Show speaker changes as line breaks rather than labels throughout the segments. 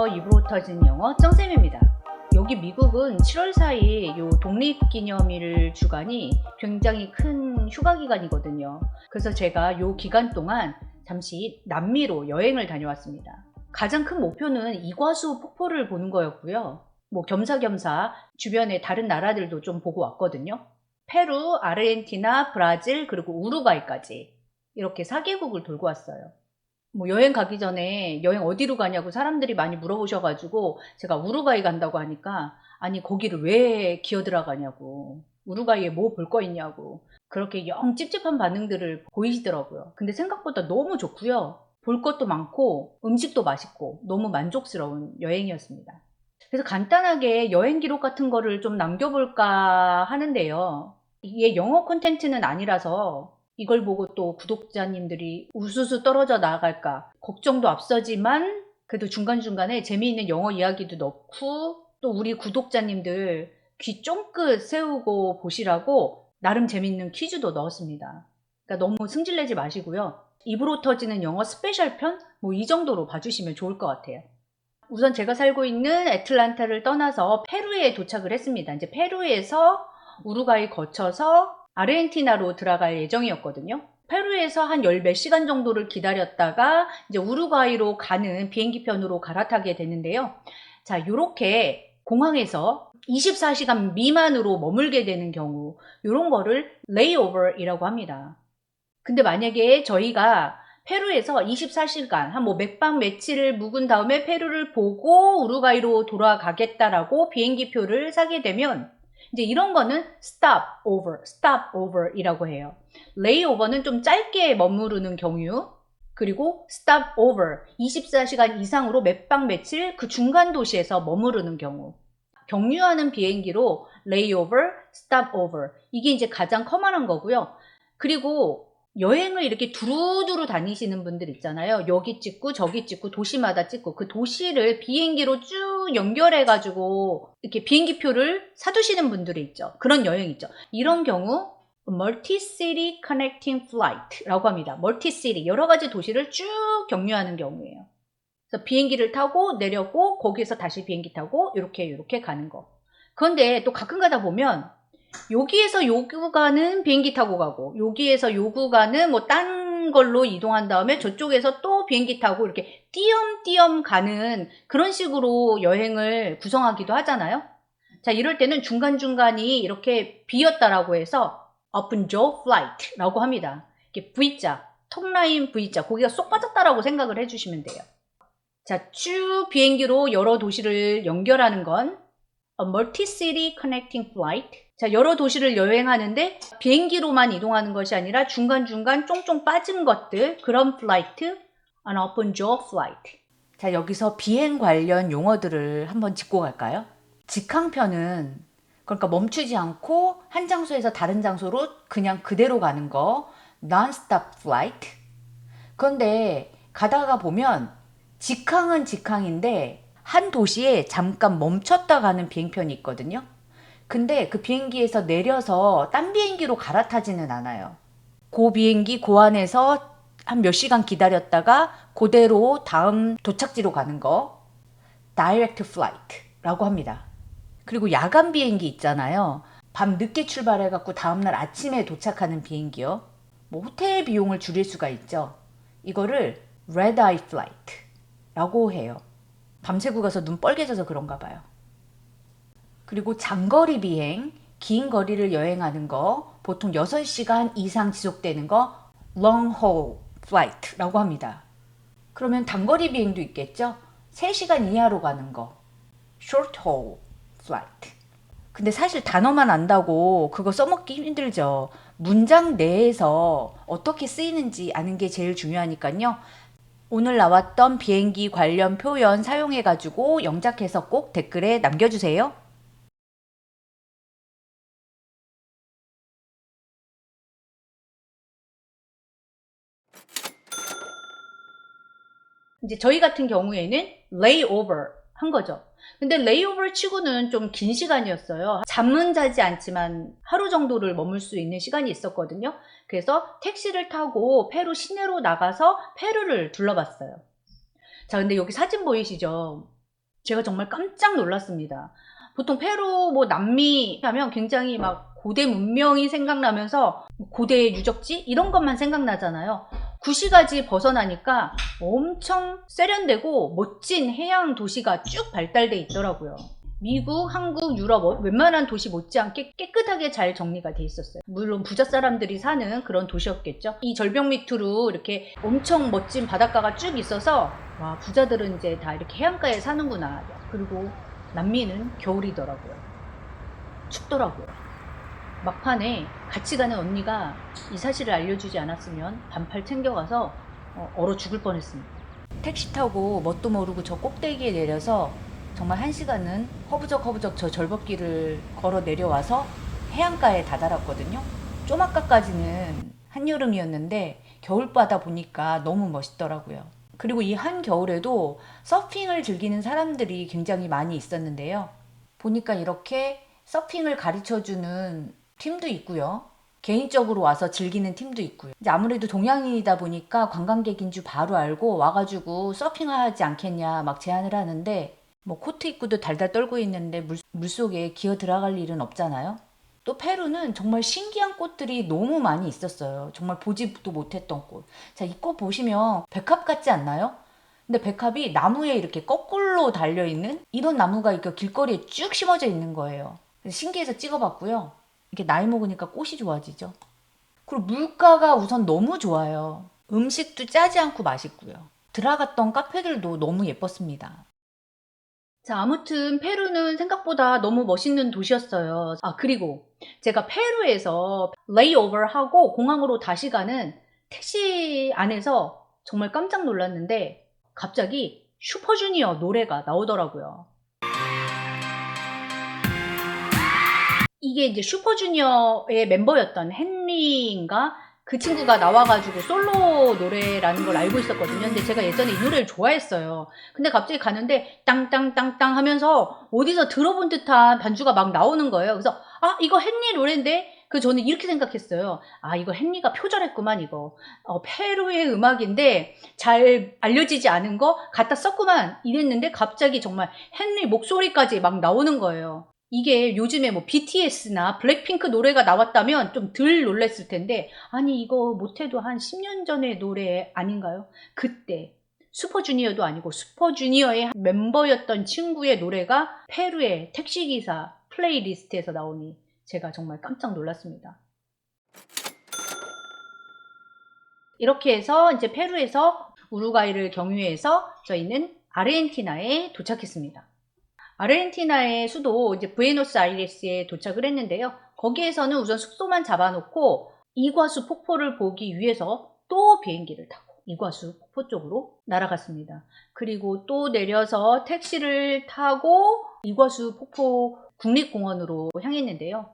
안녕하세요. 입으로 터진 영어 쩡쌤입니다. 여기 미국은 7월 사이 요 독립기념일 주간이 굉장히 큰 휴가 기간이거든요. 그래서 제가 요 기간 동안 잠시 남미로 여행을 다녀왔습니다. 가장 큰 목표는 이과수 폭포를 보는 거였고요. 뭐 겸사겸사 주변의 다른 나라들도 좀 보고 왔거든요. 페루, 아르헨티나, 브라질, 그리고 우루과이까지 이렇게 4개국을 돌고 왔어요. 뭐 여행 가기 전에 여행 어디로 가냐고 사람들이 많이 물어보셔가지고 제가 우루과이 간다고 하니까 아니 거기를 왜 기어들어가냐고, 우루과이에 뭐 볼 거 있냐고 그렇게 영 찝찝한 반응들을 보이시더라고요. 근데 생각보다 너무 좋고요. 볼 것도 많고 음식도 맛있고 너무 만족스러운 여행이었습니다. 그래서 간단하게 여행 기록 같은 거를 좀 남겨볼까 하는데요. 이게 영어 콘텐츠는 아니라서 이걸 보고 또 구독자님들이 우수수 떨어져 나갈까 걱정도 앞서지만, 그래도 중간중간에 재미있는 영어 이야기도 넣고 또 우리 구독자님들 귀 쫑긋 세우고 보시라고 나름 재미있는 퀴즈도 넣었습니다. 그러니까 너무 승질내지 마시고요. 입으로 터지는 영어 스페셜 편? 뭐 이 정도로 봐주시면 좋을 것 같아요. 우선 제가 살고 있는 애틀란타를 떠나서 페루에 도착을 했습니다. 이제 페루에서 우루과이 거쳐서 아르헨티나로 들어갈 예정이었거든요. 페루에서 한 열 몇 시간 정도를 기다렸다가 이제 우루과이로 가는 비행기편으로 갈아타게 됐는데요. 자, 요렇게 공항에서 24시간 미만으로 머물게 되는 경우, 요런 거를 레이오버이라고 합니다. 근데 만약에 저희가 페루에서 24시간, 한 뭐 몇 밤 며칠을 묵은 다음에 페루를 보고 우루과이로 돌아가겠다라고 비행기표를 사게 되면 이제 이런 거는 stopover이라고 해요. layover는 좀 짧게 머무르는 경우, 그리고 stopover, 24시간 이상으로 몇 밤 며칠 그 중간 도시에서 머무르는 경우. 경유하는 비행기로 layover, stopover, 이게 이제 가장 커먼한 거고요. 그리고 여행을 이렇게 두루두루 다니시는 분들 있잖아요. 여기 찍고 저기 찍고 도시마다 찍고 그 도시를 비행기로 쭉 연결해가지고 이렇게 비행기표를 사두시는 분들이 있죠. 그런 여행 있죠. 이런 경우 Multi-City Connecting Flight라고 합니다. Multi-City, 여러 가지 도시를 쭉 경유하는 경우예요. 그래서 비행기를 타고 내렸고 거기에서 다시 비행기 타고 이렇게 가는 거. 그런데 또 가끔 가다 보면 여기에서 요 구간은 비행기 타고 가고 여기에서 요 구간은 뭐 딴 걸로 이동한 다음에 저쪽에서 또 비행기 타고 이렇게 띄엄띄엄 가는 그런 식으로 여행을 구성하기도 하잖아요. 자, 이럴 때는 중간중간이 이렇게 비었다라고 해서 open jaw flight라고 합니다. 이렇게 V자, 턱라인 V자, 거기가 쏙 빠졌다라고 생각을 해주시면 돼요. 자, 쭉 비행기로 여러 도시를 연결하는 건 a multi-city connecting flight. 자, 여러 도시를 여행하는데 비행기로만 이동하는 것이 아니라 중간중간 쫑쫑 빠진 것들, 그런 flight, an open jaw flight. 자, 여기서 비행 관련 용어들을 한번 짚고 갈까요? 직항편은 그러니까 멈추지 않고 한 장소에서 다른 장소로 그냥 그대로 가는 거, non-stop flight. 그런데 가다가 보면 직항은 직항인데 한 도시에 잠깐 멈췄다 가는 비행편이 있거든요. 근데 그 비행기에서 내려서 딴 비행기로 갈아타지는 않아요. 그 비행기 그 안에서 한 몇 시간 기다렸다가 그대로 다음 도착지로 가는 거 direct flight라고 합니다. 그리고 야간 비행기 있잖아요. 밤 늦게 출발해갖고 다음날 아침에 도착하는 비행기요. 뭐 호텔 비용을 줄일 수가 있죠. 이거를 red eye flight라고 해요. 밤새고 가서 눈 빨개져서 그런가 봐요. 그리고 장거리 비행, 긴 거리를 여행하는 거, 보통 6시간 이상 지속되는 거 long haul flight라고 합니다. 그러면 단거리 비행도 있겠죠? 3시간 이하로 가는 거 short haul flight. 근데 사실 단어만 안다고 그거 써먹기 힘들죠. 문장 내에서 어떻게 쓰이는지 아는 게 제일 중요하니까요. 오늘 나왔던 비행기 관련 표현 사용해가지고 영작해서 꼭 댓글에 남겨주세요. 이제 저희 같은 경우에는 layover 한 거죠. 근데 layover 치고는 좀 긴 시간이었어요. 잠은 자지 않지만 하루 정도를 머물 수 있는 시간이 있었거든요. 그래서 택시를 타고 페루 시내로 나가서 페루를 둘러봤어요. 자, 근데 여기 사진 보이시죠? 제가 정말 깜짝 놀랐습니다. 보통 페루, 뭐 남미 하면 굉장히 막 고대 문명이 생각나면서 고대 유적지 이런 것만 생각나잖아요. 구시가지 벗어나니까 엄청 세련되고 멋진 해양 도시가 쭉 발달돼 있더라고요. 미국, 한국, 유럽 웬만한 도시 못지않게 깨끗하게 잘 정리가 돼 있었어요. 물론 부자 사람들이 사는 그런 도시였겠죠. 이 절벽 밑으로 이렇게 엄청 멋진 바닷가가 쭉 있어서 와, 부자들은 이제 다 이렇게 해안가에 사는구나. 그리고 남미는 겨울이더라고요. 춥더라고요. 막판에 같이 가는 언니가 이 사실을 알려주지 않았으면 반팔 챙겨가서 얼어 죽을 뻔했습니다. 택시 타고 뭣도 모르고 저 꼭대기에 내려서 정말 1시간은 허부적허부적 저 절벽길을 걸어 내려와서 해안가에 다다랐거든요. 좀 아까까지는 한여름이었는데 겨울바다 보니까 너무 멋있더라고요. 그리고 이 한겨울에도 서핑을 즐기는 사람들이 굉장히 많이 있었는데요. 보니까 이렇게 서핑을 가르쳐주는 팀도 있고요. 개인적으로 와서 즐기는 팀도 있고요. 이제 아무래도 동양인이다 보니까 관광객인 줄 바로 알고 와가지고 서핑하지 않겠냐 막 제안을 하는데 뭐 코트 입고도 달달 떨고 있는데 물속에 기어 들어갈 일은 없잖아요. 또 페루는 정말 신기한 꽃들이 너무 많이 있었어요. 정말 보지도 못했던 꽃. 자, 이 꽃 보시면 백합 같지 않나요? 근데 백합이 나무에 이렇게 거꾸로 달려있는 이런 나무가 이렇게 길거리에 쭉 심어져 있는 거예요. 신기해서 찍어봤고요. 이렇게 나이 먹으니까 꽃이 좋아지죠. 그리고 물가가 우선 너무 좋아요. 음식도 짜지 않고 맛있고요. 들어갔던 카페들도 너무 예뻤습니다. 자, 아무튼 페루는 생각보다 너무 멋있는 도시였어요. 아, 그리고 제가 페루에서 레이오버하고 공항으로 다시 가는 택시 안에서 정말 깜짝 놀랐는데 갑자기 슈퍼주니어 노래가 나오더라고요. 이게 이제 슈퍼주니어의 멤버였던 헨리인가? 그 친구가 나와가지고 솔로 노래라는 걸 알고 있었거든요. 근데 제가 예전에 이 노래를 좋아했어요. 근데 갑자기 가는데 땅땅땅땅 하면서 어디서 들어본 듯한 반주가 막 나오는 거예요. 그래서 아, 이거 헨리 노래인데? 저는 이렇게 생각했어요. 아, 이거 헨리가 표절했구만 이거. 페루의 음악인데 잘 알려지지 않은 거 갖다 썼구만 이랬는데 갑자기 정말 헨리 목소리까지 막 나오는 거예요. 이게 요즘에 뭐 BTS나 블랙핑크 노래가 나왔다면 좀 덜 놀랬을 텐데 아니 이거 못해도 한 10년 전의 노래 아닌가요? 그때 슈퍼주니어도 아니고 슈퍼주니어의 멤버였던 친구의 노래가 페루의 택시기사 플레이리스트에서 나오니 제가 정말 깜짝 놀랐습니다. 이렇게 해서 이제 페루에서 우루과이를 경유해서 저희는 아르헨티나에 도착했습니다. 아르헨티나의 수도 이제 부에노스아이레스에 도착을 했는데요. 거기에서는 우선 숙소만 잡아놓고 이과수 폭포를 보기 위해서 또 비행기를 타고 이과수 폭포 쪽으로 날아갔습니다. 그리고 또 내려서 택시를 타고 이과수 폭포 국립공원으로 향했는데요.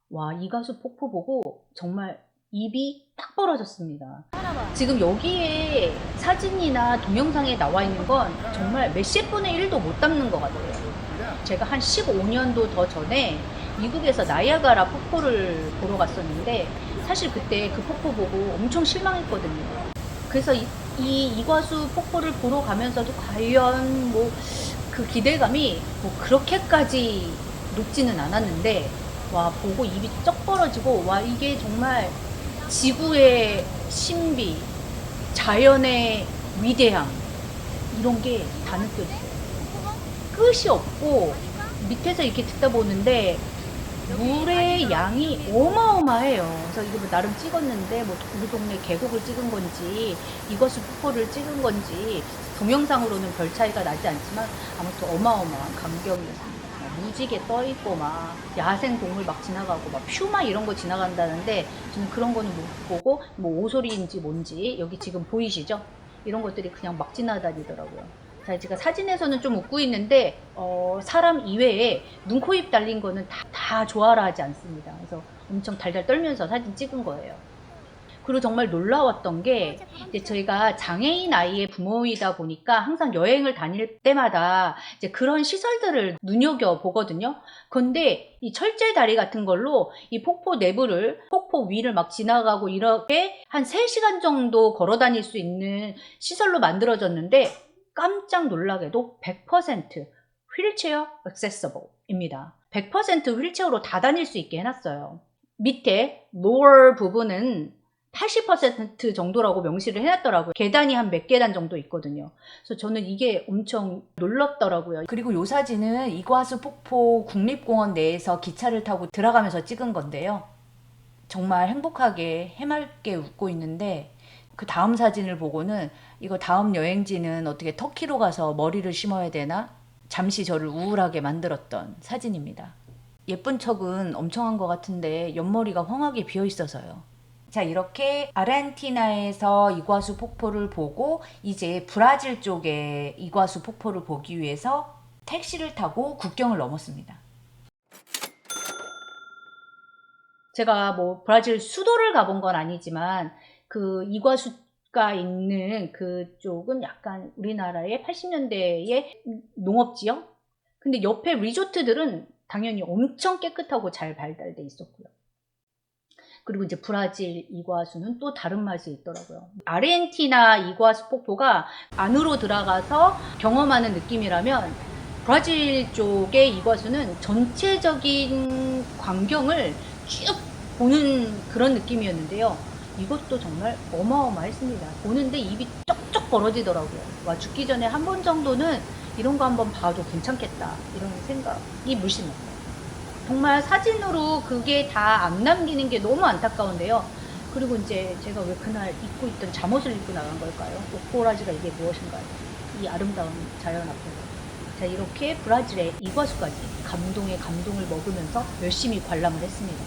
와, 이과수 폭포 보고 정말 입이 탁 벌어졌습니다. 지금 여기에 사진이나 동영상에 나와 있는 건 정말 몇십 분의 1도 못 담는 것 같아요. 제가 한 15년도 더 전에 미국에서 나이아가라 폭포를 보러 갔었는데 사실 그때 그 폭포 보고 엄청 실망했거든요. 그래서 이과수 폭포를 보러 가면서도 과연 뭐 그 기대감이 뭐 그렇게까지 높지는 않았는데 와, 보고 입이 쩍 벌어지고 와, 이게 정말 지구의 신비, 자연의 위대함 이런 게 다 느껴져요. 끝이 없고 밑에서 이렇게 듣다 보는데 물의 양이 어마어마해요. 그래서 이거 뭐 나름 찍었는데 뭐 우리 동네 계곡을 찍은 건지 이것을 폭포를 찍은 건지 동영상으로는 별 차이가 나지 않지만 아무튼 어마어마한 광경이었습니다. 무지개 떠 있고 막 야생 동물 막 지나가고 막 퓨마 이런 거 지나간다는데 저는 그런 거는 못 보고 뭐 오소리인지 뭔지 여기 지금 보이시죠? 이런 것들이 그냥 막 지나다니더라고요. 자, 제가 사진에서는 좀 웃고 있는데 사람 이외에 눈, 코, 입 달린 거는 다 좋아라 하지 않습니다. 그래서 엄청 달달 떨면서 사진 찍은 거예요. 그리고 정말 놀라웠던 게 이제 저희가 장애인 아이의 부모이다 보니까 항상 여행을 다닐 때마다 이제 그런 시설들을 눈여겨 보거든요. 근데 이 철제 다리 같은 걸로 이 폭포 내부를 폭포 위를 막 지나가고 이렇게 한 3시간 정도 걸어 다닐 수 있는 시설로 만들어졌는데 깜짝 놀라게도 100% 휠체어 accessible입니다. 100% 휠체어로 다 다닐 수 있게 해놨어요. 밑에 lower 부분은 80% 정도라고 명시를 해놨더라고요. 계단이 한 몇 계단 정도 있거든요. 그래서 저는 이게 엄청 놀랍더라고요.
그리고 이 사진은 이과수 폭포 국립공원 내에서 기차를 타고 들어가면서 찍은 건데요. 정말 행복하게 해맑게 웃고 있는데 그 다음 사진을 보고는 이거 다음 여행지는 어떻게 터키로 가서 머리를 심어야 되나? 잠시 저를 우울하게 만들었던 사진입니다. 예쁜 척은 엄청 한 것 같은데 옆머리가 황하게 비어 있어서요. 자, 이렇게 아르헨티나에서 이과수 폭포를 보고 이제 브라질 쪽에 이과수 폭포를 보기 위해서 택시를 타고 국경을 넘었습니다.
제가 뭐 브라질 수도를 가본 건 아니지만 그 이과수가 있는 그쪽은 약간 우리나라의 80년대의 농업지역? 근데 옆에 리조트들은 당연히 엄청 깨끗하고 잘 발달돼 있었고요. 그리고 이제 브라질 이과수는 또 다른 맛이 있더라고요. 아르헨티나 이과수 폭포가 안으로 들어가서 경험하는 느낌이라면 브라질 쪽의 이과수는 전체적인 광경을 쭉 보는 그런 느낌이었는데요. 이것도 정말 어마어마했습니다. 보는데 입이 쩍쩍 벌어지더라고요. 와, 죽기 전에 한 번 정도는 이런 거 한번 봐도 괜찮겠다 이런 생각이 물씬 났어요. 정말 사진으로 그게 다 안 남기는 게 너무 안타까운데요. 그리고 이제 제가 왜 그날 입고 있던 잠옷을 입고 나간 걸까요? 오코라지가 이게 무엇인가요? 이 아름다운 자연 앞에서. 자, 이렇게 브라질의 이과수까지 감동에 감동을 먹으면서 열심히 관람을 했습니다.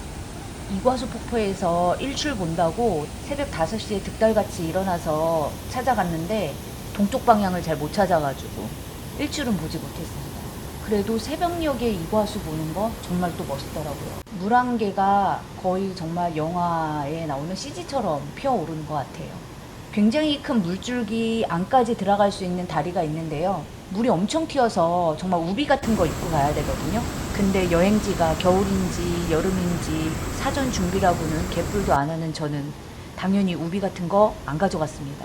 이과수 폭포에서 일출 본다고 새벽 5시에 득달같이 일어나서 찾아갔는데 동쪽 방향을 잘 못 찾아가지고 일출은 보지 못했습니다. 그래도 새벽녘에 이과수 보는 거 정말 또 멋있더라고요. 물안개가 거의 정말 영화에 나오는 CG처럼 피어오르는 것 같아요. 굉장히 큰 물줄기 안까지 들어갈 수 있는 다리가 있는데요. 물이 엄청 튀어서 정말 우비 같은 거 입고 가야 되거든요. 근데 여행지가 겨울인지 여름인지 사전 준비라고는 개뿔도 안 하는 저는 당연히 우비 같은 거 안 가져갔습니다.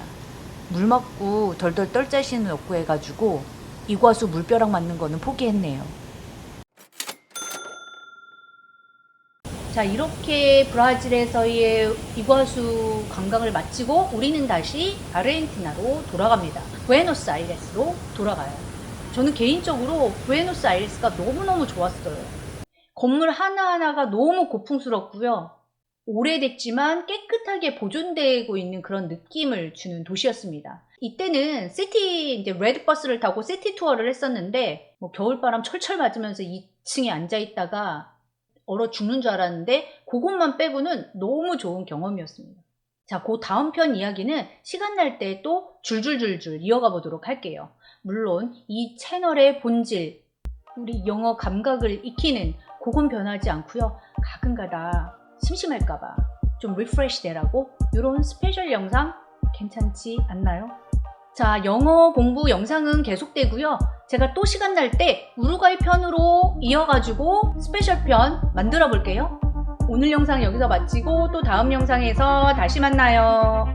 물 맞고 덜덜 떨 자신은 없고 해가지고 이과수 물벼락 맞는 거는 포기했네요.
자, 이렇게 브라질에서의 이과수 관광을 마치고 우리는 다시 아르헨티나로 돌아갑니다. 부에노스아이레스로 돌아가요. 저는 개인적으로 부에노스아이레스가 너무너무 좋았어요. 건물 하나하나가 너무 고풍스럽고요. 오래됐지만 깨끗하게 보존되고 있는 그런 느낌을 주는 도시였습니다. 이때는 시티 이제 레드버스를 타고 시티 투어를 했었는데 뭐 겨울바람 철철 맞으면서 2층에 앉아 있다가 얼어 죽는 줄 알았는데 그것만 빼고는 너무 좋은 경험이었습니다. 자, 그 다음 편 이야기는 시간 날 때 또 줄줄줄줄 이어가 보도록 할게요. 물론 이 채널의 본질, 우리 영어 감각을 익히는 그건 변하지 않고요. 가끔가다 심심할까봐 좀 리프레시 되라고 이런 스페셜 영상 괜찮지 않나요? 자, 영어 공부 영상은 계속되고요. 제가 또 시간 날 때 우루과이 편으로 이어가지고 스페셜 편 만들어 볼게요. 오늘 영상 여기서 마치고 또 다음 영상에서 다시 만나요.